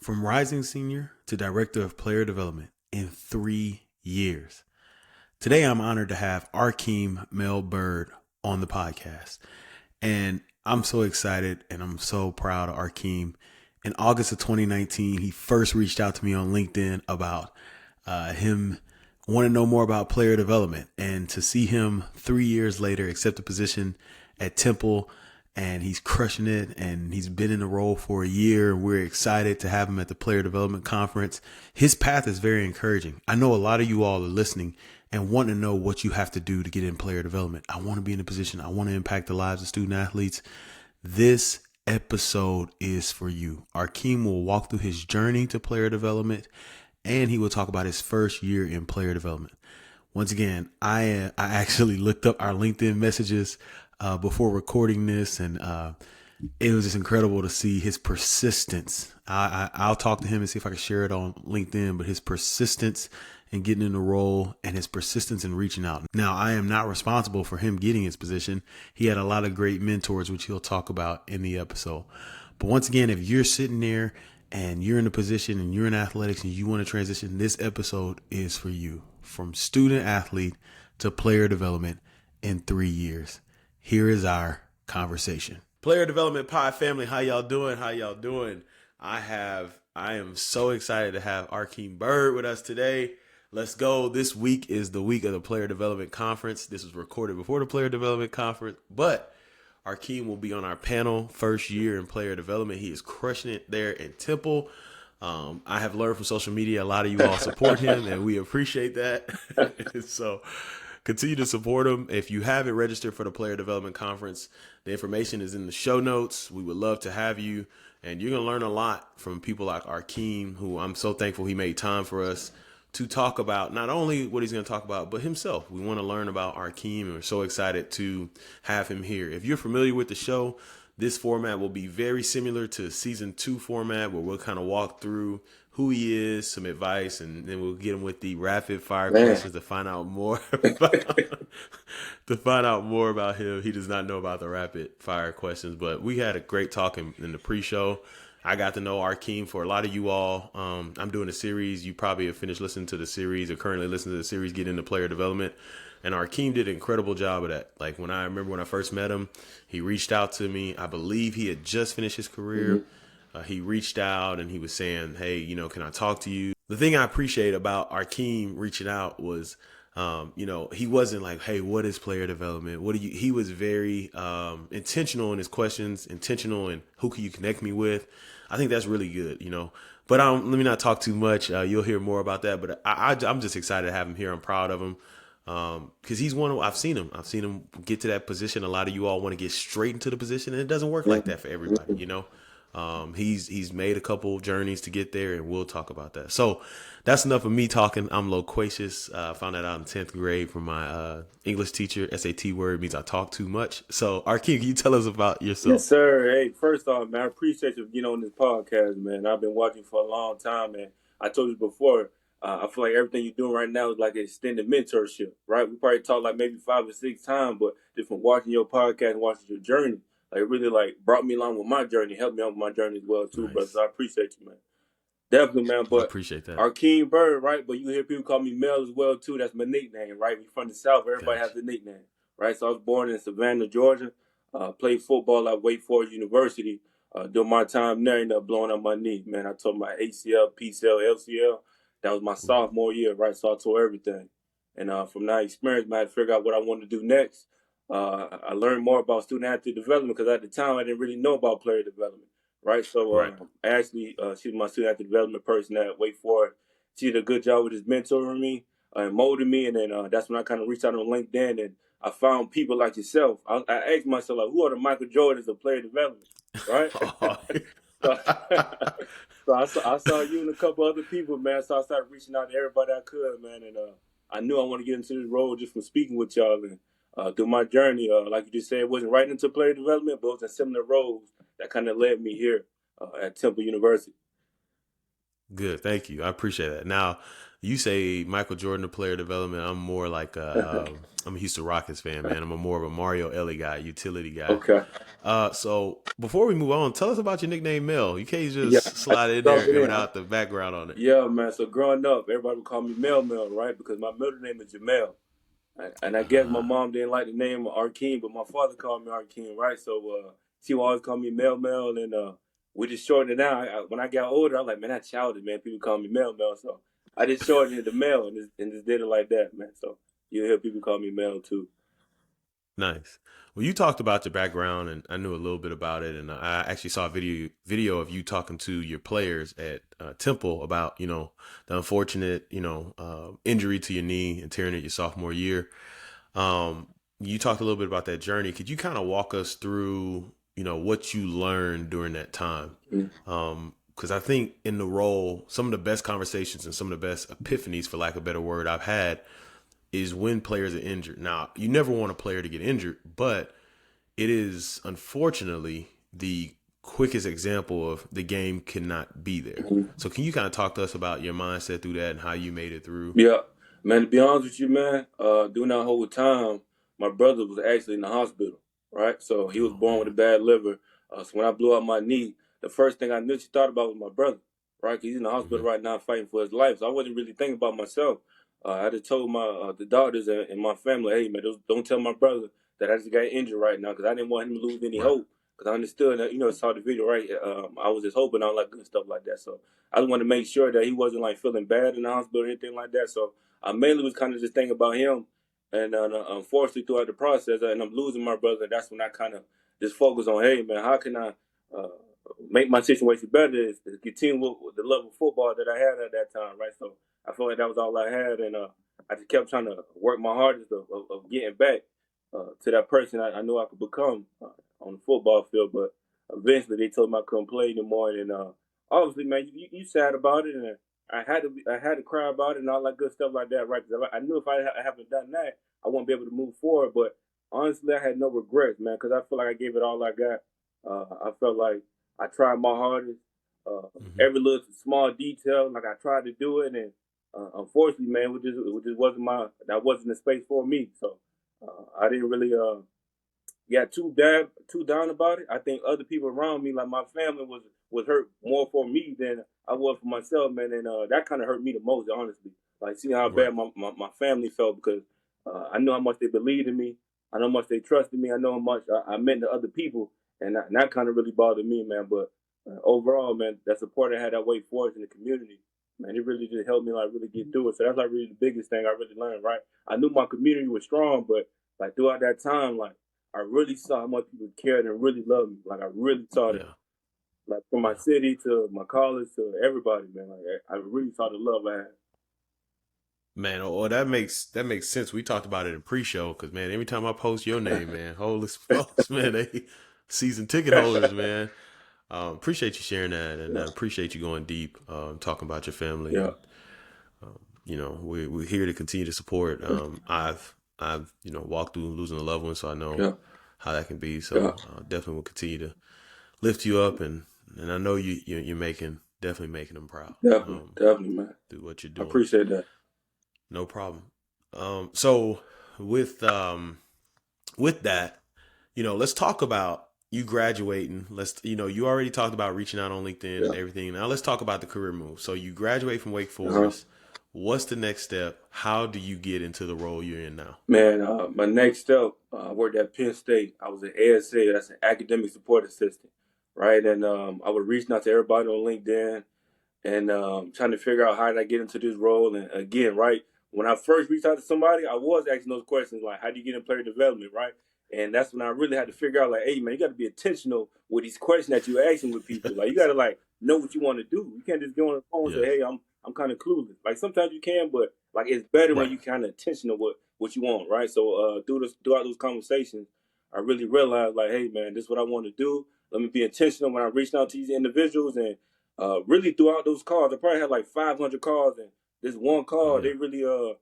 From rising senior to director of player development in 3 years. Today, I'm honored to have Arkeem Byrd on the podcast. And I'm so excited and I'm so proud of Arkeem. In August of 2019, he first reached out to me on LinkedIn about him wanting to know more about player development. And to see him 3 years later accept a position at Temple, and he's crushing it, and he's been in the role for a year. We're excited to have him at the Player Development Conference. His path is very encouraging. I know a lot of you all are listening and want to know what you have to do to get in player development. I want to be in a position. I want to impact the lives of student athletes. This episode is for you. Arkeem will walk through his journey to player development, and he will talk about his first year in player development. Once again, I actually looked up our LinkedIn messages before recording this, and it was just incredible to see his persistence. I'll talk to him and see if I can share it on LinkedIn, but his persistence in getting in the role and his persistence in reaching out. Now, I am not responsible for him getting his position. He had a lot of great mentors, which he'll talk about in the episode. But once again, if you're sitting there and you're in a position and you're in athletics and you want to transition, this episode is for you. From student athlete to player development in 3 years. Here is our conversation. Player Development Pod family, how y'all doing? I am so excited to have Arkeem Byrd with us today. Let's go. This week is the week of the Player Development Conference. This was recorded before the Player Development Conference, but Arkeem will be on our panel first year in player development. He is crushing it there in Temple. I have learned from social media, a lot of you all support him, and we appreciate that. So continue to support him. If you haven't registered for the Player Development Conference, the information is in the show notes. We would love to have you, and you're going to learn a lot from people like Arkeem, who I'm so thankful he made time for us to talk about not only what he's going to talk about, but himself. We want to learn about Arkeem, and we're so excited to have him here. If you're familiar with the show, this format will be very similar to season 2 format, where we'll kind of walk through who he is, some advice, and then we'll get him with the rapid fire questions to find out more about him. He does not know about the rapid fire questions, but we had a great talk in the pre-show. I got to know Arkeem. For a lot of you all, I'm doing a series. You probably have finished listening to the series or currently listening to the series, Get Into Player Development. And Arkeem did an incredible job of that. Like when I first met him, he reached out to me. I believe he had just finished his career. He reached out and he was saying, hey, can I talk to you? The thing I appreciate about Arkeem reaching out was, he wasn't like, hey, what is player development? He was very intentional in his questions, intentional in who can you connect me with. I think that's really good, But let me not talk too much. You'll hear more about that. But I'm just excited to have him here. I'm proud of him. Because he's I've seen him get to that position. A lot of you all want to get straight into the position, and it doesn't work like that for everybody, He's made a couple journeys to get there, and we'll talk about that. So that's enough of me talking. I'm loquacious. I found that out in 10th grade from my English teacher. SAT word means I talk too much. So Arkeem, can you tell us about yourself? Yes, sir. Hey, first off, man, I appreciate you getting on this podcast, man. I've been watching for a long time, man. I told you before, I feel like everything you're doing right now is like an extended mentorship, right? We probably talked like maybe 5 or 6 times, but just from watching your podcast and watching your journey, like really like brought me along with my journey, helped me on with my journey as well too, Nice. brother. So I appreciate you, man. Definitely, man. But I appreciate that. Arkeem Byrd, right? But you hear people call me Mel as well too. That's my nickname, right? We from the South, everybody has a nickname, right? So I was born in Savannah, Georgia. Played football at Wake Forest University. During my time there, I ended up blowing up my knee, man. I tore my ACL, PCL, LCL. That was my sophomore year, right? So I tore everything. And from that experience, man, I had to figure out what I wanted to do next. I learned more about student athlete development because at the time I didn't really know about player development, right? So Ashley, she was my student athlete development person at Wake Forest. She did a good job with his mentoring me and molding me. And then that's when I kind of reached out on LinkedIn and I found people like yourself. I asked myself, like, who are the Michael Jordans of player development, right? So I saw you and a couple other people, man. So I started reaching out to everybody I could, man. And I knew I wanted to get into this role just from speaking with y'all. And through my journey, like you just said, it wasn't right into player development, but it was in similar roles that kind of led me here at Temple University. Good. Thank you. I appreciate that. Now, You say Michael Jordan, the player development. I'm more like I'm a Houston Rockets fan, man. I'm more of a Mario Ellie guy, utility guy. Okay. So before we move on, tell us about your nickname, Mel. You can't Yeah, just I slide it in drop it there in. without the background on it. Yeah, man. So growing up, everybody would call me Mel, right? Because my middle name is Jamel. And I guess my Uh, mom didn't like the name of Arkeem, but my father called me Arkeem, right? So she would always call me Mel, and we just shortened it out. When I got older, I was like, man, that's childish, man. People call me Mel, so I just shortened it to Mel and just did it like that, man. So you hear people call me Mel too. Nice. Well, you talked about your background, and I knew a little bit about it, and I actually saw a video of you talking to your players at Temple about the unfortunate injury to your knee and tearing it your sophomore year. You talked a little bit about that journey. Could you kind of walk us through what you learned during that time? Mm. Because I think in the role, some of the best conversations and some of the best epiphanies, for lack of a better word, I've had is when players are injured. Now, you never want a player to get injured, but it is unfortunately the quickest example of the game cannot be there. Mhm. So can you kind of talk to us about your mindset through that and how you made it through? Yeah, man. To be honest with you, man, during that whole time, my brother was actually in the hospital, right? So he was Oh born with a man. bad liver. So when I blew out my knee, the first thing I knew she thought about was my brother, right? Because he's in the hospital Hmm. right now fighting for his life. So I wasn't really thinking about myself. I just told my the doctors and my family, hey man, don't tell my brother that I just got injured right now because I didn't want him to lose any Right. hope. Because I understood that saw the video right. I was just hoping all that good stuff like that. So I just wanted to make sure that he wasn't like feeling bad in the hospital or anything like that. So I mainly was kind of just thinking about him, and unfortunately throughout the process, and I'm losing my brother. That's when I kind of just focus on, hey man, how can I uh, make my situation better? Is continue with the love of football that I had at that time, right? So I felt like that was all I had, and I just kept trying to work my hardest of getting back to that person I knew I could become on the football field. But eventually, they told me I couldn't play anymore, and obviously, man, you sad about it, and I had to cry about it and all that good stuff like that, right? Because I knew if I haven't done that, I won't be able to move forward. But honestly, I had no regrets, man, because I feel like I gave it all I got. I felt like I tried my hardest. Hmm. Every little small detail, like I tried to do it, and unfortunately, man, it just wasn't that wasn't the space for me. So I didn't really too down about it. I think other people around me, like my family, was hurt more for me than I was for myself, man. And that kind of hurt me the most, honestly. Like seeing how Right. bad my family felt because I know how much they believed in me. I know how much they trusted me. I know how much I meant to other people, and that kind of really bothered me, man. But overall, man, that support I had that way for us in the community, man, it really just helped me like really get through it. So that's like really the biggest thing I really learned, right? I knew my community was strong, but like throughout that time, like I really saw how much people cared and really loved me. Like I really saw that. Yeah. Like from my Yeah. city to my college to everybody, man. Like I really saw the love I had. Man, oh, that makes sense. We talked about it in pre-show because man, every time I post your name, man, holy smokes, man, they season ticket holders, man. Appreciate you sharing that, and Yeah, appreciate you going deep, talking about your family, yeah, and we're here to continue to support. I've walked through losing a loved one, so I know yeah, how that can be. yeah. So definitely will continue to lift you up, and I know you're making definitely making them proud Definitely, definitely, man. through what you're I doing. appreciate that. No problem. So with um with that, let's talk about you graduating. You already talked about reaching out on LinkedIn and Yeah. everything. Now let's talk about the career move. So you graduate from Wake Uh-huh. Forest. What's the next step? How do you get into the role you're in now? Man, my next step, I worked at Penn State. I was an ASA, that's an academic support assistant, right? And I was reaching out to everybody on LinkedIn and trying to figure out how did I get into this role. And again, right, when I first reached out to somebody, I was asking those questions like, how do you get in player development, right? And that's when I really had to figure out like, hey man, you got to be intentional with these questions that you're asking with people. Like you got to like know what you want to do. You can't just go on the phone and say, Yes. hey, I'm kind of clueless. Like sometimes you can, but like it's better when Right. you kind of intentional with what you want, right? So throughout those conversations, I really realized like, hey man, this is what I want to do. Let me be intentional when I'm reaching out to these individuals and really throughout those calls, I probably had like 500 calls, and this one Oh call, yeah. they really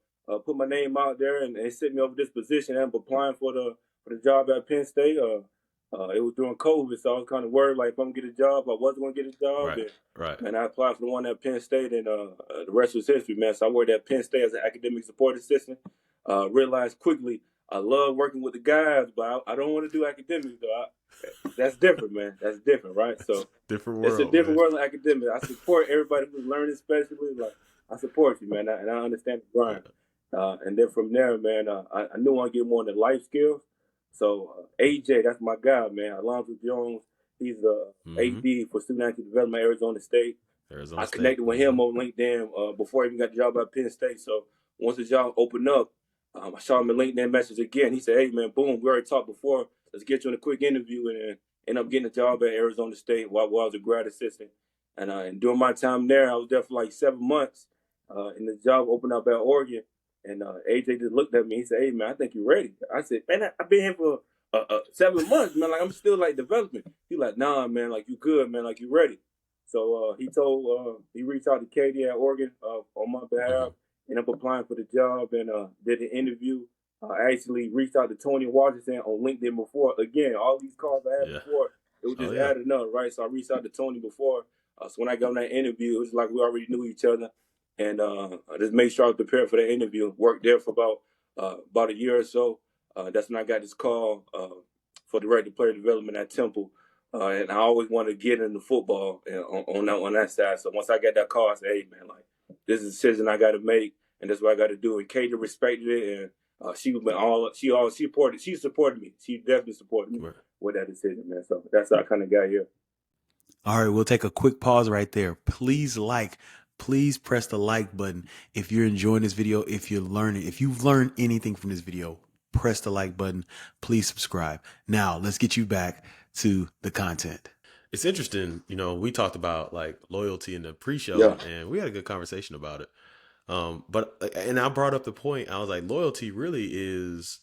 put my name out there and they set me over this position. I'm applying for the job at Penn State. It was during COVID, so I was kind of worried, like, if I'm going to get a job, I wasn't going to get a job. Right. And, Right. man, I applied for the one at Penn State, and the rest was history, man. So I worked at Penn State as an academic support assistant. Realized quickly I love working with the guys, but I don't want to do academics, though. That's different, man. That's different, right? So Different it's a world, different man. world of academics. I support everybody who's learning, especially. Like, I support you, man, and I understand the grind. And then from there, man, I knew I get more into life skills. So AJ, that's my guy, man. Alonzo Jones, he's the AD for Student Athlete Development, Arizona State. I connected with him on LinkedIn before I even got the job at Penn State. So once the job opened up, I saw him in LinkedIn message again. He said, "Hey, man, boom, we already talked before. Let's get you in a quick interview." And end up getting a job at Arizona State while I was a grad assistant. And during my time there, I was there for like 7 months. And the job opened up at Oregon. And AJ just looked at me. He said, "Hey, man, I think you're ready." I said, "Man, I've been here for 7 months, man. Like, I'm still like developing." He like, "Nah, man, like, you good, man. Like, you ready." So he reached out to Katie at Oregon on my behalf. Ended up applying for the job and did an interview. I actually reached out to Tony Washington on LinkedIn before. Again, all these calls I had before, it was just adding up, right? So I reached out to Tony before. So when I got on that interview, it was like we already knew each other. And I just made sure I was prepared for that interview. Worked there for about a year or so. That's when I got this call for director of player development at Temple. And I always wanted to get into football on that side. So once I got that call, I said, "Hey, man, like, this is a decision I got to make, and that's what I got to do." And Katie respected it, and she supported me. She definitely supported me with that decision, man. So that's how I kind of got here. All right, we'll take a quick pause right there. Please press the like button if you're enjoying this video. If you've learned anything from this video, press the like button. Please subscribe. Now let's get you back to the content. It's interesting, we talked about like loyalty in the pre-show, and we had a good conversation about it. And I brought up the point. I was like, loyalty really is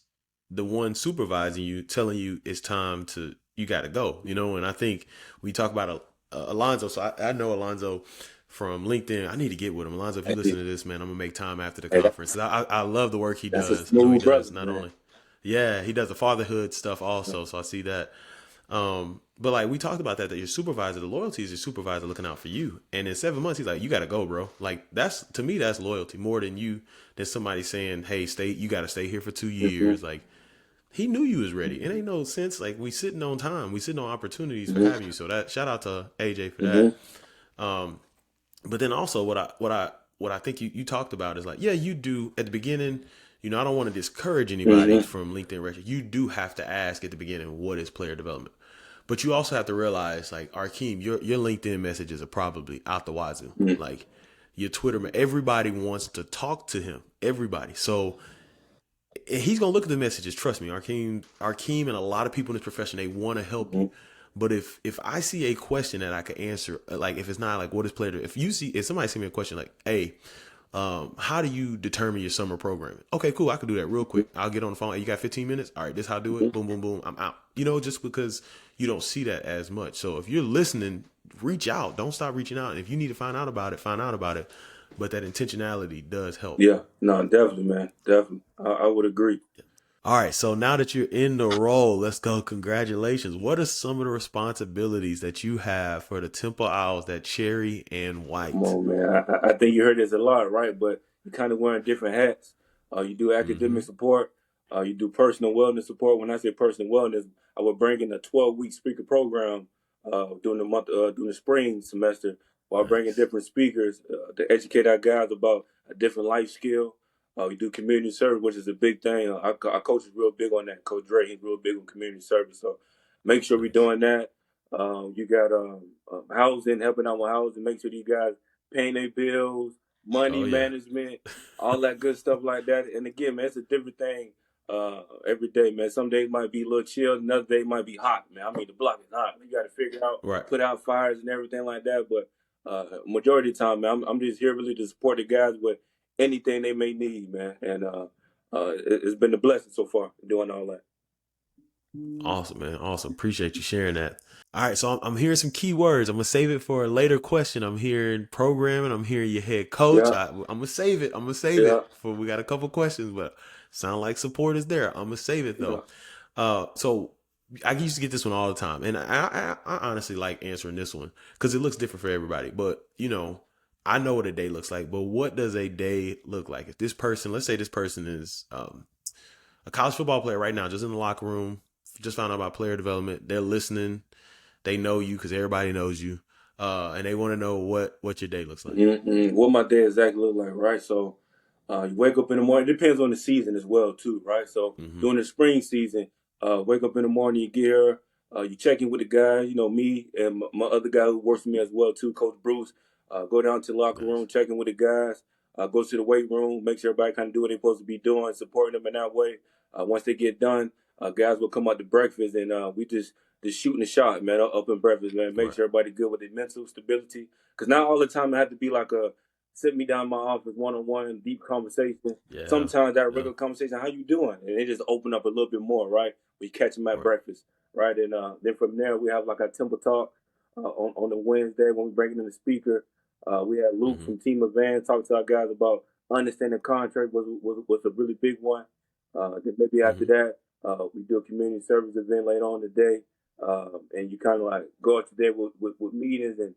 the one supervising you, telling you it's time to, you got to go, and I think we talk about Alonzo. So I know Alonzo from LinkedIn. I need to get with him. Alonzo, if you listen to this, man, I'm gonna make time after the conference. I love the work he does. He does not only, he does the fatherhood stuff also. So I see that. But like we talked about that your supervisor, the loyalty is your supervisor looking out for you. And in 7 months, he's like, "You got to go, bro." Like to me, that's loyalty more than somebody saying, "Hey, you got to stay here for 2 years." Like, he knew you was ready. It ain't no sense. Like, we sitting on time, we sitting on opportunities for having you. So that shout out to AJ for that. But then also what I think you talked about is like, yeah, you do at the beginning. I don't want to discourage anybody from LinkedIn Retro. You do have to ask at the beginning, what is player development? But you also have to realize, like, Arkeem, your LinkedIn messages are probably out the wazoo. Like, your Twitter, everybody wants to talk to him. Everybody. So he's going to look at the messages. Trust me, Arkeem and a lot of people in this profession, they want to help you. But if I see a question that I can answer, like if it's not like what is player, if somebody send me a question like, "Hey, how do you determine your summer programming?" Okay, cool. I can do that real quick. I'll get on the phone. "Hey, you got 15 minutes? All right, this is how I do it. Boom, boom, boom. I'm out." Just because you don't see that as much. So if you're listening, reach out. Don't stop reaching out. And if you need to find out about it, find out about it. But that intentionality does help. Yeah, no, definitely, man. Definitely. I would agree. All right, so now that you're in the role, let's go. Congratulations. What are some of the responsibilities that you have for the Temple Owls, that cherry and white? Come on, man. I think you heard this a lot, right? But you kind of wearing different hats. You do academic support. You do personal wellness support. When I say personal wellness, I would bring in a 12-week speaker program during the spring semester, while bringing different speakers to educate our guys about a different life skill. We do community service, which is a big thing. Our coach is real big on that. Coach Dre, he's real big on community service. So make sure we're doing that. You got housing, helping out with housing, make sure these guys paying their bills, money management, all that good stuff like that. And again, man, it's a different thing every day, man. Some days might be a little chill, another day might be hot, man. I mean, the block is hot. You got to figure out, put out fires and everything like that. But majority of the time, man, I'm just here really to support the guys with anything they may need, man. And it's been a blessing so far doing all that. Awesome, man. Awesome. Appreciate you sharing that. All right. So I'm hearing some key words. I'm going to save it for a later question. I'm hearing programming. I'm hearing your head coach. Yeah. I'm going to save it. it for, we got a couple questions, but sound like support is there. I'm going to save it though. So I used to get this one all the time, and I honestly like answering this one because it looks different for everybody. But I know what a day looks like. But what does a day look like? If this person, let's say this person is a college football player right now, just in the locker room, just found out about player development. They're listening. They know you because everybody knows you, and they want to know what your day looks like. Mm-hmm. What my day exactly look like, right? So, you wake up in the morning. It depends on the season as well, too, right? So, Mm-hmm. during the spring season, wake up in the morning, you get here, you check in with the guys. Me and my other guy who works with me as well, too, Coach Bruce. Go down to the locker room, Nice. check in with the guys. Go to the weight room, make sure everybody kind of do what they're supposed to be doing, supporting them in that way. Once they get done, guys will come out to breakfast, and we just shooting a shot, man, up in breakfast, man. Make Right. sure everybody good with their mental stability. Because not all the time it had to be like a sit me down in my office one-on-one deep conversation. Yeah. Sometimes that Yeah. regular conversation, how you doing? And it just open up a little bit more, right? We catch them at Right. breakfast, right? And then from there we have like our temple talk on the Wednesday when we bring in the speaker. We had Luke Mm-hmm. from Team Advance talk to our guys about understanding contract was a really big one. Then maybe after Mm-hmm. that, we do a community service event later on today. And you kind of like go out today with meetings and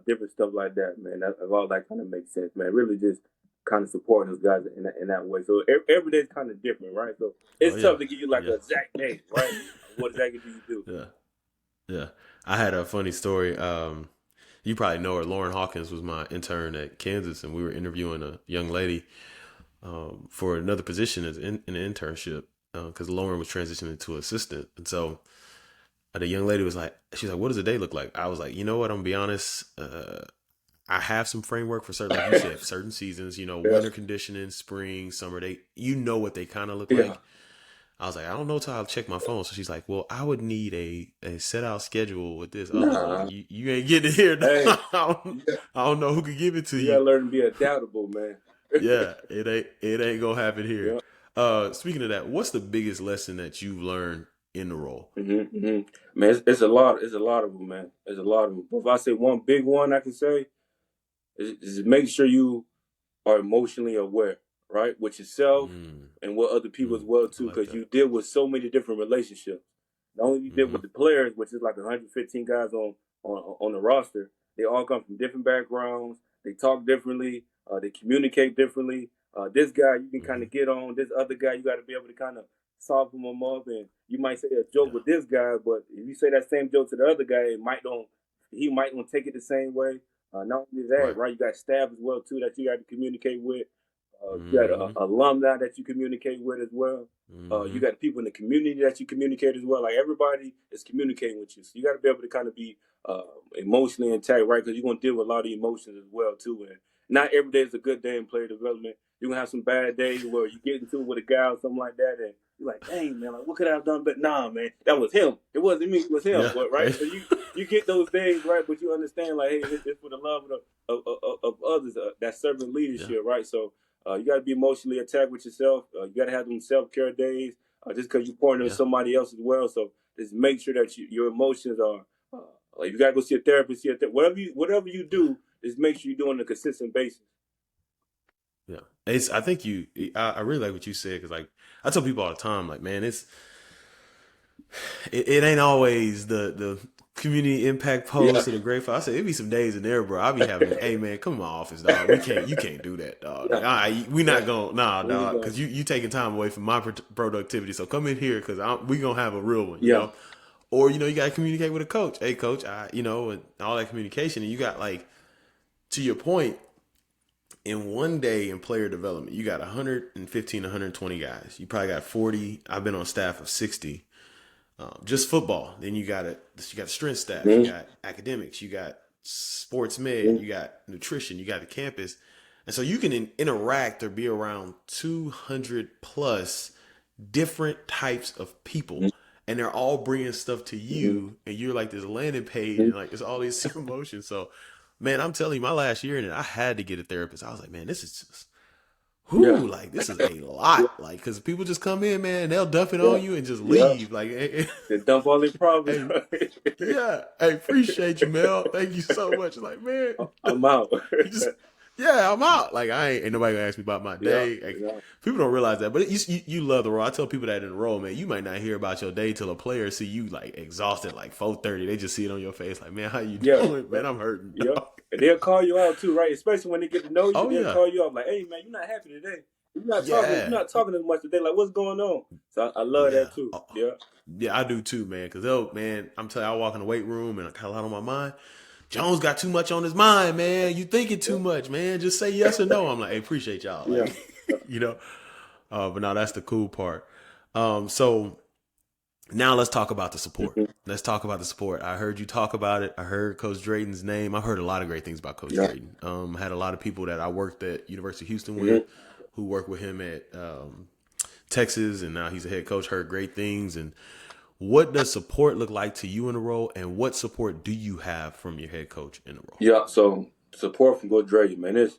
different stuff like that, man. All that kind of makes sense, man. Really just kind of supporting those guys in that way. So every day is kind of different, right? So Oh it's yeah. tough to give you like Yeah. a exact day, right? What exactly do you do? Yeah. Yeah. I had a funny story. You probably know her. Lauren Hawkins was my intern at Kansas, and we were interviewing a young lady for another position as in an internship because Lauren was transitioning to assistant, and so the young lady was like, she's like, "What does a day look like?" I was like, "You know what? I'm gonna be honest. I have some framework for certain, like you said, certain seasons. Yeah, Winter conditioning, spring, summer. what they kind of look yeah. like." I was like, I don't know till I'll check my phone. So she's like, well, I would need a set out schedule with this. I was like, well, Nah, you ain't getting it here. hey, I don't know who could give it to you gotta you. learn to be adaptable, man. Yeah, it ain't gonna happen here. Yeah. Speaking of that, what's the biggest lesson that you've learned in the role? Man, it's a lot. It's a lot of them, man. It's a lot of them. But if I say one big one, I can say is make sure you are emotionally aware, right, with yourself Mm, and with other people as well I too, like because that. you deal with so many different relationships. Not only you deal Mm-hmm. with the players, which is like 115 guys on the roster. They all come from different backgrounds. They talk differently. They communicate differently. This guy you can kind Mm-hmm. of get on. This other guy you got to be able to kind of soften him up. And you might say a joke Yeah. with this guy, but if you say that same joke to the other guy, he might don't take it the same way. Not only that, Right. right? You got staff as well too that you got to communicate with. You got Mm-hmm. alumni that you communicate with as well. You Mm-hmm. got people in the community that you communicate as well. Like everybody is communicating with you, so you got to be able to kind of be uh, emotionally intact, right? Because you're gonna deal with a lot of emotions as well too. And not every day is a good day in player development. You're gonna have some bad days where you get into it with a guy or something like that, and you're like, "Dang man, like what could I have done?" But nah, man, that was him. It wasn't me. It was him. Yeah. But right, so you get those days, right? But you understand, like, hey, it's for the love of others. That servant Yeah. leadership, right? So you got to be emotionally attacked with yourself. You got to have them self care days, just because you're pouring into Yeah. somebody else as well. So just make sure that your emotions are. Like you got to go see a therapist, whatever you Yeah. do, just make sure you're doing it on a consistent basis. Yeah. I think I really like what you said because like I tell people all the time, like, man, it ain't always the community impact Yeah, post or the great. I said it be some days in there, bro. I be having, hey man, come in my office, dog. You can't do that, dog. Like, yeah, all right, we yeah. not going, nah, We ain't dog, going. because you taking time away from my productivity. So come in here because we gonna have a real one, Yeah. Or you got to communicate with a coach. Hey, coach, and all that communication, and you got like to your point. In one day in player development, you got 115, 120 guys. You probably got 40. I've been on staff of 60. Just football. Then you got strength staff, you Mm-hmm. got academics, you got sports med, Mm-hmm. you got nutrition, you got the campus, and so you can interact or be around 200 plus different types of people, and they're all bringing stuff to you, and you're like this landing page, and like it's all these emotions. So, man, I'm telling you, my last year in it, I had to get a therapist. I was like, man, this is just Yeah. like this is a Yeah. lot, like because people just come in, man, and they'll dump it Yeah. on you and just Yeah. leave, like. They dump all their problems. Hey, yeah. Hey, appreciate you, Mel. Thank you so much. Like, man, I'm out. you just, yeah, I'm out. Like ain't nobody gonna ask me about my Yeah, day. Like, yeah, people don't realize that, but you love the role. I tell people that in the role, man, you might not hear about your day till a player see you like exhausted, like 4:30. They just see it on your face, like, man, how you yeah, doing? Man, I'm hurting. yeah. Dog. And they'll call you out too, right? Especially when they get to know you, Oh they'll yeah, call you out like, "Hey, man, you're not happy today. You're yeah, not talking as much today. Like, what's going on?" So I love yeah. that too. Oh, Yeah, yeah, I do too, man. Because man, I'm telling you, I walk in the weight room and I got a lot on my mind. Jones got too much on his mind, man. You thinking too much, man. Just say yes or no. I'm like, hey, appreciate y'all. yeah, Like, you know. But no, that's the cool part. So now let's talk about the support. mm-hmm. Let's talk about the support. I heard you talk about it. I heard Coach Drayton's name. I've heard a lot of great things about Coach Yeah, Drayton. Had a lot of people that I worked at University of Houston with, mm-hmm. who worked with him at Texas, and now he's a head coach. Heard great things. And what does support look like to you in the role, and what support do you have from your head coach in the role? Yeah. So support from Coach Drake, man, it's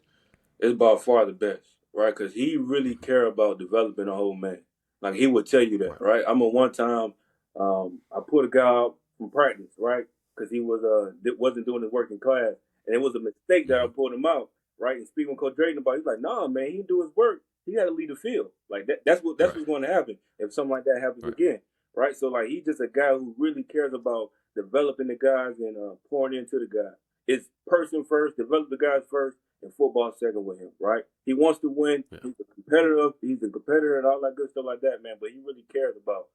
by far the best, right? Because he really care about developing a whole man. Like he would tell you that, Right. right? I remember one time, I put a guy out from practice, right? Because he wasn't doing his work in class, and it was a mistake that I Mm-hmm. pulled him out, right? And speaking with Coach Drayton about, it, he's like, "Nah, man, he didn't do his work. He got to lead the field. Like that's Right. what's going to happen if something like that happens Right. again, right? So like he's just a guy who really cares about developing the guys and pouring into the guys. It's person first, develop the guys first, and football second with him, right? He wants to win. Yeah. He's a competitor. He's a competitor and all that good stuff like that, man. But he really cares about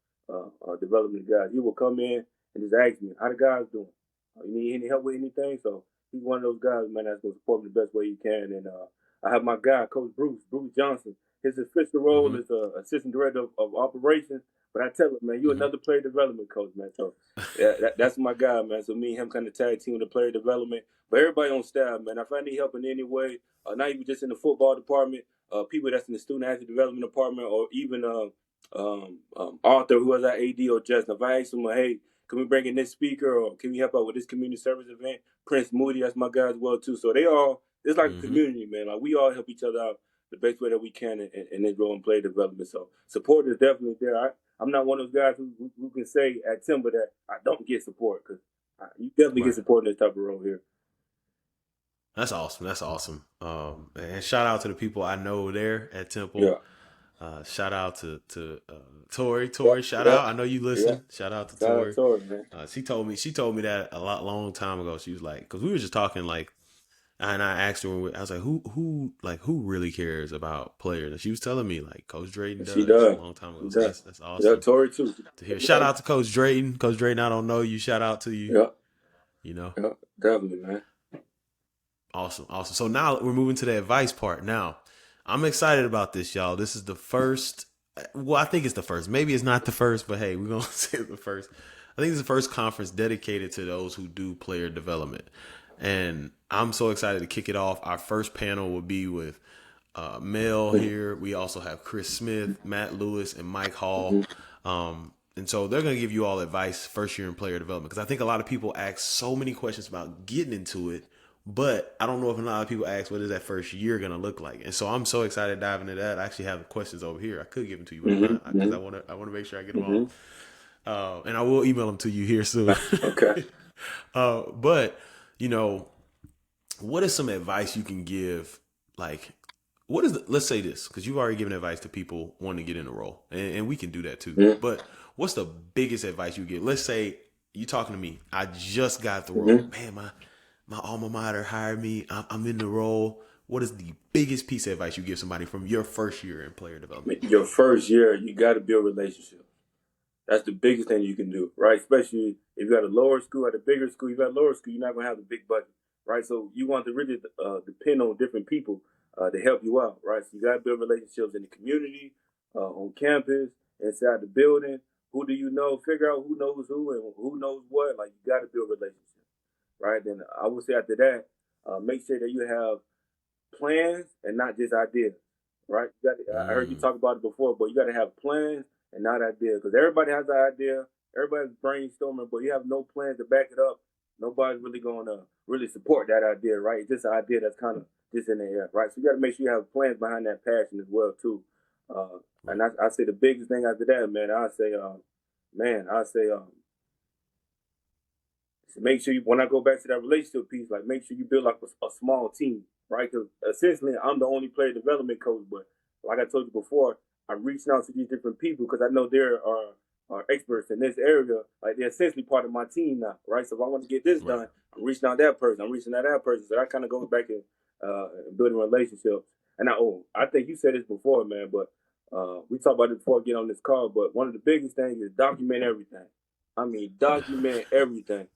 developing the guys. He will come in and just ask me, "How the guys doing? You need any help with anything?" So he's one of those guys, man, that's gonna support me the best way he can. And I have my guy, Coach Bruce Johnson. His official role Mm-hmm. is assistant director of operations. But I tell him, man, you're Mm-hmm. another player development coach, man. So yeah, that's my guy, man. So me and him kind of tag team the player development. But everybody on staff, man, if I need help in any way, not even just in the football department, people that's in the student athlete development department, or even Arthur, who was our AD, or Justin, if I ask him, hey, can we bring in this speaker, or can we help out with this community service event? Prince Moody, that's my guy as well too. So it's like a Mm-hmm. community, man. Like we all help each other out the best way that we can in this role and play development. So support is definitely there. I'm not one of those guys who can say at Timber that I don't get support, because you definitely get Right. support in this type of role here. That's awesome. That's awesome. And shout out to the people I know there at Temple. Yeah. Shout out to Tori. Yeah. Shout Yeah. out. I know you Yeah. listen. Shout out to Shout out Tori. to her, man. She told me that a long time ago. She was like, because we were just talking like, and I asked her, I was like, who really cares about players? And she was telling me like Coach Drayton She does a does. long time ago. She So does. that's Yeah, awesome Tori too. to hear. Shout out to Coach Drayton. Coach Drayton, I don't know you. Shout out to you. Yeah. You know. Yeah. Definitely, man. Awesome. So now we're moving to the advice part. Now, I'm excited about this, y'all. This is the first. Well, I think it's the first. Maybe it's not the first, but hey, we're gonna say it's the first. I think it's the first conference dedicated to those who do player development, and I'm so excited to kick it off. Our first panel will be with Mel here. We also have Chris Smith, Matt Lewis, and Mike Hall. And so they're going to give you all advice first year in player development, because I think a lot of people ask so many questions about getting into it, but I don't know if a lot of people ask what is that first year going to look like. And so I'm so excited to dive into that. I actually have the questions over here. I could give them to you, but I'm not, because I want to make sure I get them all. And I will email them to you here soon. Okay. But you know, what is some advice you can give? Like, let's say this, because you've already given advice to people wanting to get in the role, and we can do that too. But what's the biggest advice you give? Let's say you talking to me. I just got the role. Man, my alma mater hired me. I'm in the role. What is the biggest piece of advice you give somebody from your first year in player development? Your first year, you got to build relationships. That's the biggest thing you can do, right? Especially if you got a lower school, at a bigger school, you got a lower school, you're not going to have the big budget, right? So you want to really depend on different people to help you out, right? So you got to build relationships in the community, on campus, inside the building. Who do you know? Figure out who knows who and who knows what. Like, you got to build relationships, right? Then I would say after that, make sure that you have plans and not just ideas, right? I heard you talk about it before, but you got to have plans and not ideas, because everybody has an idea, everybody's brainstorming, but you have no plans to back it up. Nobody's really going to really support that idea, right? It's just an idea that's kind of just in the air, right? So you got to make sure you have plans behind that passion as well too. And I say the biggest thing after that, man, I say, make sure you, when I go back to that relationship piece, like make sure you build like a small team, right? Because essentially, I'm the only player development coach. But like I told you before, I'm reaching out to these different people because I know there are experts in this area. Like they're essentially part of my team now, right? So if I want to get this Right. done, I'm reaching out that person. I'm reaching out that person. So that kind of goes back in building relationships. And I think you said this before, man, but we talked about it before I get on this call. But one of the biggest things is document everything. I mean, document everything.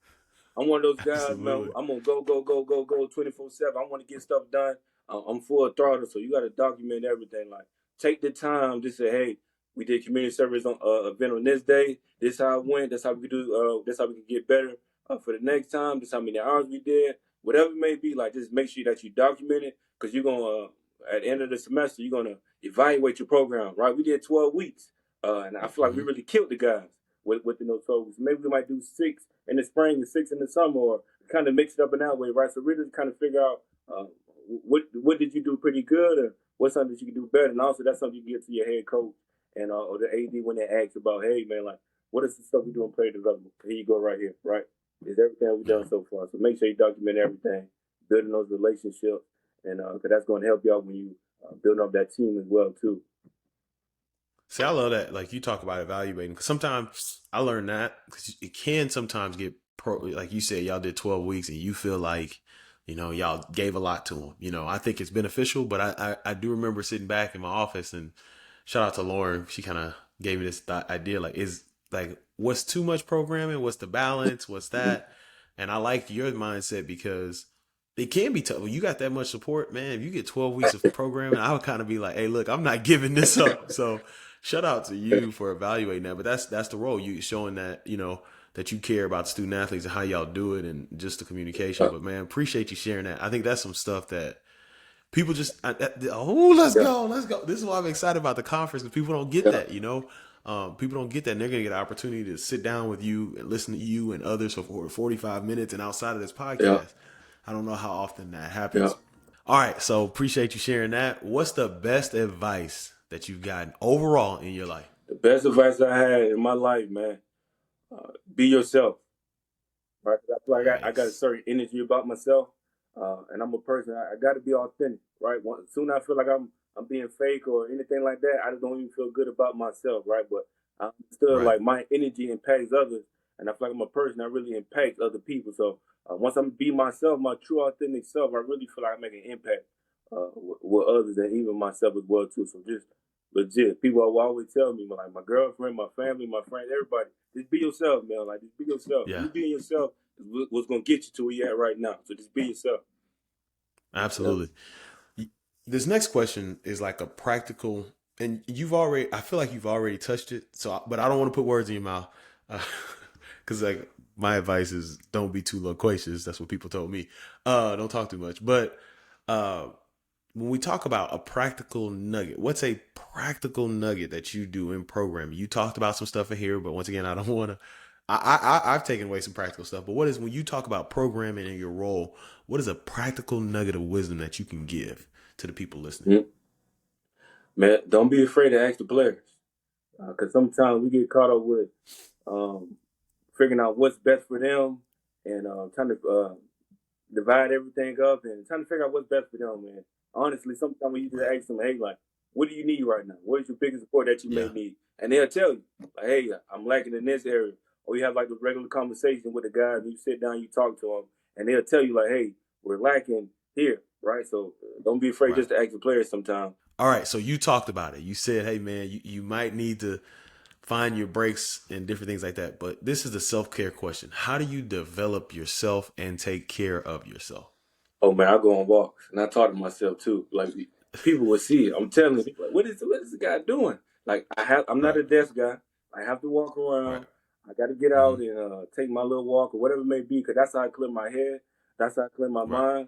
I'm one of those guys, man. Absolutely. I'm gonna go 24/7. I want to get stuff done. I'm full throttle, so you got to document everything. Like, take the time to say, hey, we did community service on event on this day. This how it went. That's how we do. That's how we can get better for the next time. This how many hours we did. Whatever it may be, like just make sure that you document it because you're gonna at the end of the semester you're gonna evaluate your program. Right? We did 12 weeks, and I feel like we really killed the guys within those 12 weeks. Maybe we might do 6 in the spring and 6 in the summer, or kind of mix it up in that way, right? So really kind of figure out what did you do pretty good, or what's something that you can do better, and also that's something you get to your head coach and or the AD when they ask about, hey man, like what is the stuff we do in player development? Here you go, right here, right? Is everything we've done so far? So make sure you document everything, building those relationships, and because that's going to help you out when you building up that team as well too. See, I love that. Like you talk about evaluating, because sometimes I learned that because it can sometimes get like you said, y'all did 12 weeks and you feel like, y'all gave a lot to them. I think it's beneficial, but I do remember sitting back in my office and shout out to Lauren. She kind of gave me this idea, what's too much programming? What's the balance? What's that? And I like your mindset because it can be tough. When you got that much support, man, if you get 12 weeks of programming, I would kind of be like, hey, look, I'm not giving this up. So shout out to you for evaluating that. But that's the role. You showing that, that you care about student athletes and how y'all do it and just the communication. But man, appreciate you sharing that. I think that's some stuff that people just, let's go. This is why I'm excited about the conference because people don't get that, people don't get that. And they're going to get an opportunity to sit down with you and listen to you and others for 45 minutes. And outside of this podcast, I don't know how often that happens. All right. So appreciate you sharing that. What's the best advice that you've gotten overall in your life? The best advice I had in my life, man, be yourself. Right? I feel like I got a certain energy about myself, and I'm a person. I got to be authentic, right? Soon I feel like I'm being fake or anything like that, I just don't even feel good about myself, right? But I'm still like my energy impacts others, and I feel like I'm a person that really impacts other people. So once I'm be myself, my true authentic self, I really feel like I make an impact with others and even myself as well too. So just legit, people will always tell me, like my girlfriend, my family, my friends, everybody, just be yourself, man. Like just be yourself. Yeah. You being yourself is what's gonna get you to where you're at right now. So just be yourself. Absolutely. This next question is like a practical, and I feel like you've already touched it. So, but I don't want to put words in your mouth, because like my advice is don't be too loquacious. That's what people told me. Don't talk too much. But when we talk about a practical nugget, what's a practical nugget that you do in programming? You talked about some stuff in here, but once again, I don't want to. I've taken away some practical stuff, but when you talk about programming in your role, what is a practical nugget of wisdom that you can give to the people listening? Mm-hmm. Man, don't be afraid to ask the players, because sometimes we get caught up with figuring out what's best for them and trying to divide everything up and trying to figure out what's best for them, man. Honestly, sometimes we just ask them, hey, like, what do you need right now? What is your biggest support that you may need? And they'll tell you, like, hey, I'm lacking in this area. Or you have like a regular conversation with the guy and you sit down, you talk to them, and they'll tell you, like, hey, we're lacking here, right? So don't be afraid just to ask the players sometimes. All right, so you talked about it. You said, hey, man, you might need to find your breaks and different things like that. But this is the self-care question. How do you develop yourself and take care of yourself? Oh, man, I go on walks, and I talk to myself, too. Like, people will see it. I'm telling you, like, what is the guy doing? Like, I'm not a desk guy. I have to walk around. I got to get out and take my little walk or whatever it may be, because that's how I clear my head. That's how I clear my mind.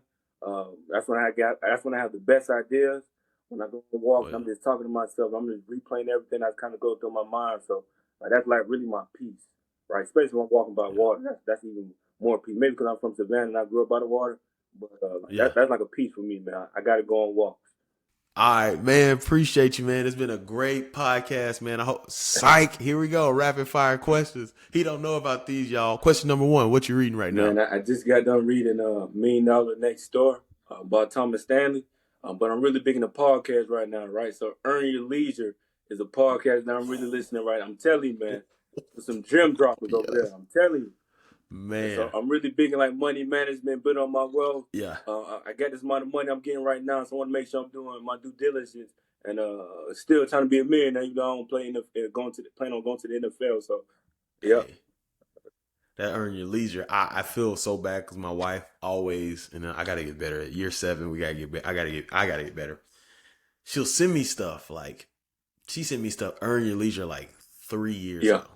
That's when I have the best ideas. When I go on walks, I'm just talking to myself. I'm just replaying everything that's kind of go through my mind. So that's like really my peace, right? Especially when I'm walking by water. That's even more peace. Maybe because I'm from Savannah and I grew up by the water. But that's like a piece for me, man. I got to go on walks. All right, man. Appreciate you, man. It's been a great podcast, man. I hope. Psych. Here we go. Rapid fire questions. He don't know about these, y'all. Question number 1. What you reading right now? Man, I just got done reading $1 Million Next Door. by Thomas Stanley. But I'm really big into podcasts right now, right? So Earn Your Leisure is a podcast that I'm really listening right. I'm telling you, man, there's some gem droppers over there. Yes. I'm telling you. And so Man. I'm really big in like money management, building on my wealth. Yeah. I got this amount of money I'm getting right now, so I want to make sure I'm doing my due diligence and still trying to be a millionaire. You know, I don't plan on going to the NFL. So yeah, Hey, that Earn Your Leisure. I feel so bad because my wife always, and I gotta get better. At year 7, we gotta get better. I gotta get better. She'll send me stuff like she sent me stuff Earn Your Leisure like 3 years yeah, ago.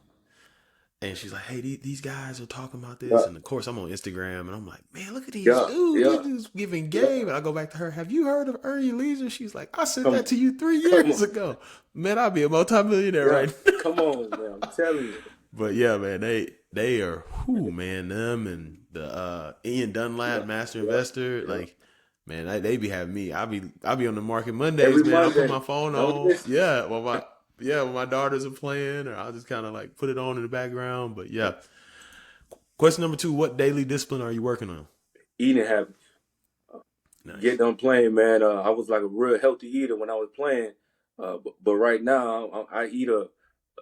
And she's like, hey, these guys are talking about this. yeah, And of course, I'm on Instagram and I'm like, man, look at these yeah, dudes. yeah, These dudes giving yeah. game. And I go back to her, have you heard of Earn Your Leisure? She's like, I sent Come, that to you 3 come years on, ago. Man, I'd be a multimillionaire yeah, right now. come on, man. I'm telling you, But yeah, man, they are, whoo, man, them and the Ian yeah, Dunlap, Master yeah, Investor. yeah. Like, man, they be having me. I be on the market Mondays, Every man. I'll put Monday, my phone don't on. miss. Yeah, when my daughters are playing, or I'll just kind of like put it on in the background. But yeah. Question number 2: what daily discipline are you working on? Eating habits. Get Nice. done playing, man. I was like a real healthy eater when I was playing, but right now I eat a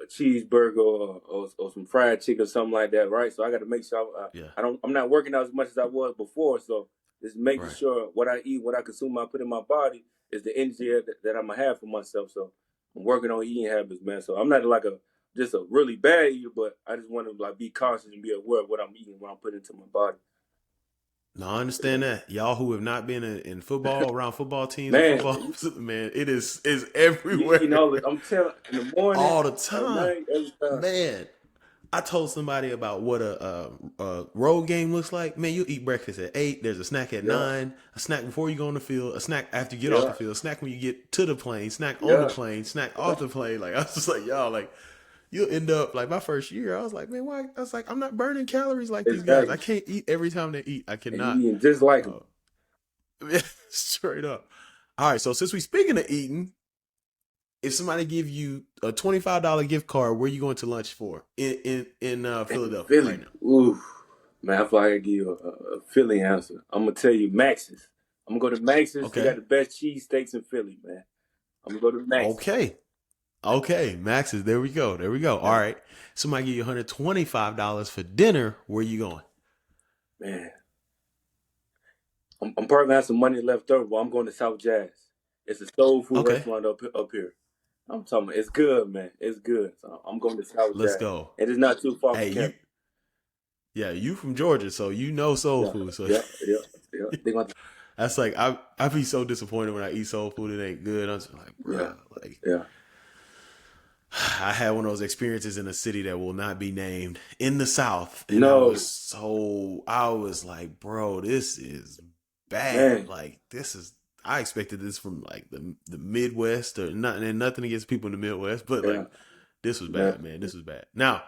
cheeseburger or some fried chicken or something like that, right? So I got to make sure Yeah. I'm not working out as much as I was before. So just making Right. sure what I eat, what I consume, I put in my body is the energy that I'm gonna have for myself. So I'm working on eating habits, man. So I'm not like a just a really bad eater, but I just want to like be cautious and be aware of what I'm eating, what I'm putting into my body. No, I understand that. Y'all who have not been in football, around football teams or Man, football, man, is you everywhere know, I'm telling in the morning, all the at time. night, every time. Man, I told somebody about what a road game looks like. Man, you eat breakfast at 8. There's a snack at Yeah, 9. A snack before you go on the field. A snack after you get off the yeah, field. A snack when you get to the plane. Snack on the yeah, plane. Snack off yeah. the plane. Like I was just like, y'all, like you'll end up like my first year. I was like, man, why? I was like, I'm not burning calories like these guys. I Exactly. can't eat every time they eat. I And you cannot. eating just like them. Uh, straight up. All right. So since we speaking of eating, if somebody give you a $25 gift card, where you going to lunch for in And Philadelphia right Philly, now? ooh, man, I feel like I give you a Philly answer. I'm gonna tell you Max's. I'm gonna go to Max's. They got Okay. the best cheesesteaks in Philly, man. I'm gonna go to Max's. Okay. Okay. Max's. There we go. There we go. All Yeah, right. Somebody give you $125 for dinner. Where you going? man. I'm probably gonna have some money left over, but I'm going to South Jazz. It's a soul food Okay. restaurant up here. I'm talking about it's good, man. It's good. So I'm going to South Let's Jazz. go. And it's not too far from Hey, campus. you from Georgia, so you know soul Yeah, food. So yeah, yeah, yeah. They're going to, that's like I be so disappointed when I eat soul food. It ain't good. I'm just like, yeah, bruh, like yeah. I had one of those experiences in a city that will not be named in the South, and No, I was like, bro, this is bad. man. Like this is. I expected this from like the Midwest or nothing, and nothing against people in the Midwest, but Yeah, like this was man. bad, man. This was bad. Now,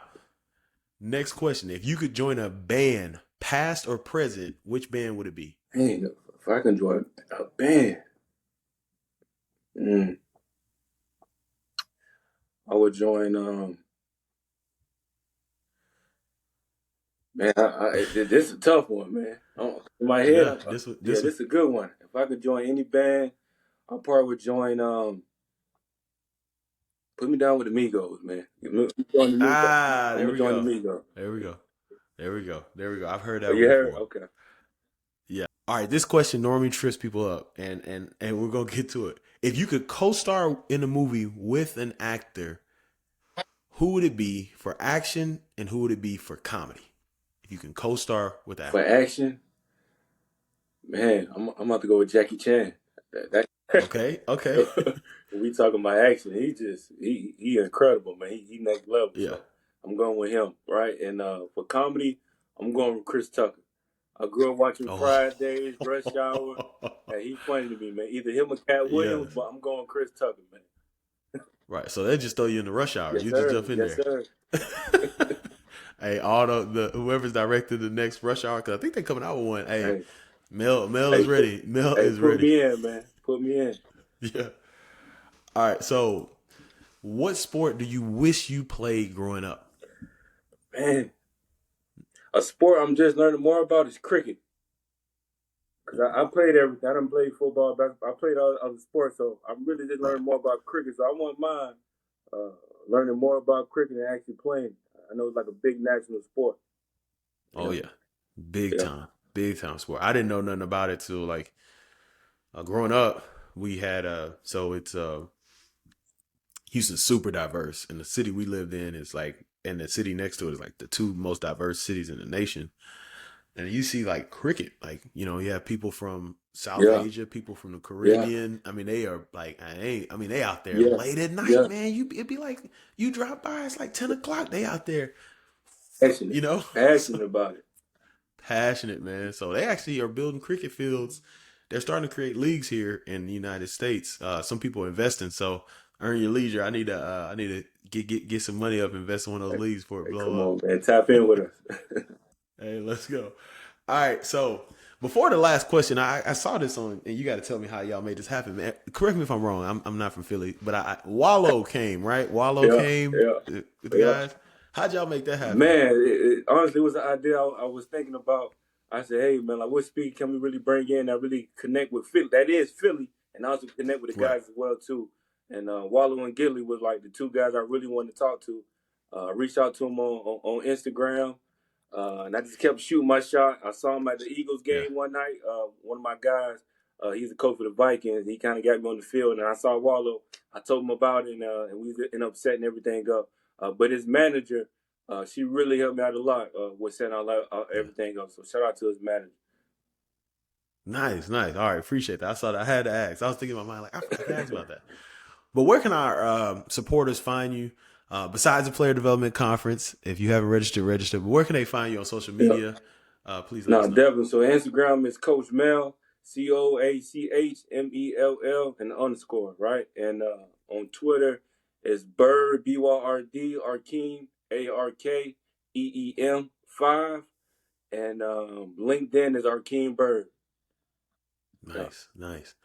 next question: if you could join a band, past or present, which band would it be? Hey, if I can join a band, mm, I would join. Man, this is a tough one, man. In my head, Yeah, this yeah, was this is a good one. If I could join any band, I probably would join. Put me down with the Migos, man. Join the Migos. I'm there gonna we join the go. Migos. There we go. There we go. There we go. I've heard Oh, that one you heard? before. Okay. Yeah. All right. This question normally trips people up, and we're gonna get to it. If you could co-star in a movie with an actor, who would it be for action, and who would it be for comedy? If you can co-star with an For actor. action, man, I'm about to go with Jackie Chan. Okay. Okay. We talking about action. He incredible, man. He next level. Yeah. So I'm going with him, right? And for comedy, I'm going with Chris Tucker. I grew up watching Oh. Fridays, Rush Hour. Hey, he's funny to me, man. Either him or Cat Williams, Yes. but I'm going Chris Tucker, man. Right. So they just throw you in the rush hour. Yes, You just sir. jump in Yes, there. sir. Hey, all the whoever's directed the next rush hour, because I think they're coming out with one. Hey, Hey, Mel hey, is ready. Mel is put ready. me in, man. Put me in. Yeah. All right. So, what sport do you wish you played growing up? Man, a sport I'm just learning more about is cricket. Cause I played everything. I done played football, basketball. I played other sports, so I'm really just Right. learning more about cricket. So I want mine learning more about cricket and actually playing. I know it's like a big national sport. You Oh know. yeah, Yeah. big time sport. I didn't know nothing about it till like growing up. We had so it's Houston's super diverse, and the city we lived in is like, and the city next to it is like the two most diverse cities in the nation. And you see like cricket, like you have people from South Yeah. Asia, people from the Yeah. Caribbean. I mean, they are like, I mean, they out there Yeah. late at night, Yeah. man. It'd be like you drop by, it's like 10 o'clock. They out there, Passionate. so Passionate about it. passionate, man. So they actually are building cricket fields. They're starting to create leagues here in the United States. Some people are investing. So earn your leisure. I need to get some money up, invest in one of those leagues before it Hey, blow come up. on, man. Tap in with us. Hey, let's go. All right, so before the last question, I saw this on, and you got to tell me how y'all made this happen, man. Correct me if I'm wrong. I'm not from Philly, but Wallow came, right? Wallow Yeah. came Yeah. with the Yeah. guys. How'd y'all make that happen? Man, honestly, it was an idea I was thinking about. I said, hey, man, like, what speed can we really bring in that really connect with Philly? That is Philly, and also connect with the Right. guys as well, too. And Wallow and Gilly was like the two guys I really wanted to talk to. Reached out to them on Instagram, and I just kept shooting my shot. I saw him at the Eagles Yeah. game one night. One of my guys, he's a coach for the Vikings. He kind of got me on the field, and I saw Wallow. I told him about it, and we ended up setting everything up. But his manager, she really helped me out a lot with setting Yeah. everything up. So shout out to his manager. Nice, nice. All right, appreciate that. I saw that. I had to ask. I was thinking in my mind, like, I forgot to ask about that. But where can our supporters find you? Besides the Player Development Conference, if you haven't registered, register. But where can they find you on social Yeah. media? Please let No, us know. definitely. So Instagram is Coach Mel, CoachMell, and the underscore, right? And on Twitter is Byrd, Byrd, Arkeem, ARKEEM 5. And LinkedIn is Arkeem Byrd. Yeah. Nice, nice.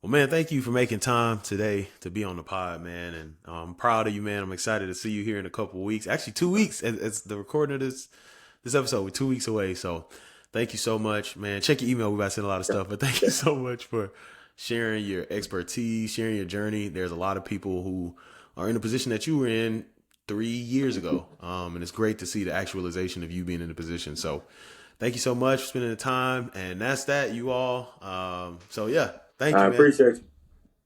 Well, man, thank you for making time today to be on the pod, man. And I'm proud of you, man. I'm excited to see you here in a couple of weeks. Actually, 2 weeks. It's the recording of this episode. We're 2 weeks away. So thank you so much, man. Check your email. We about to send a lot of Yeah. stuff, but thank you so much for sharing your expertise, sharing your journey. There's a lot of people who are in the position that you were in 3 years ago. And it's great to see the actualization of you being in the position. So thank you so much for spending the time. And that's that, you all. So yeah, thank I you, man. appreciate you.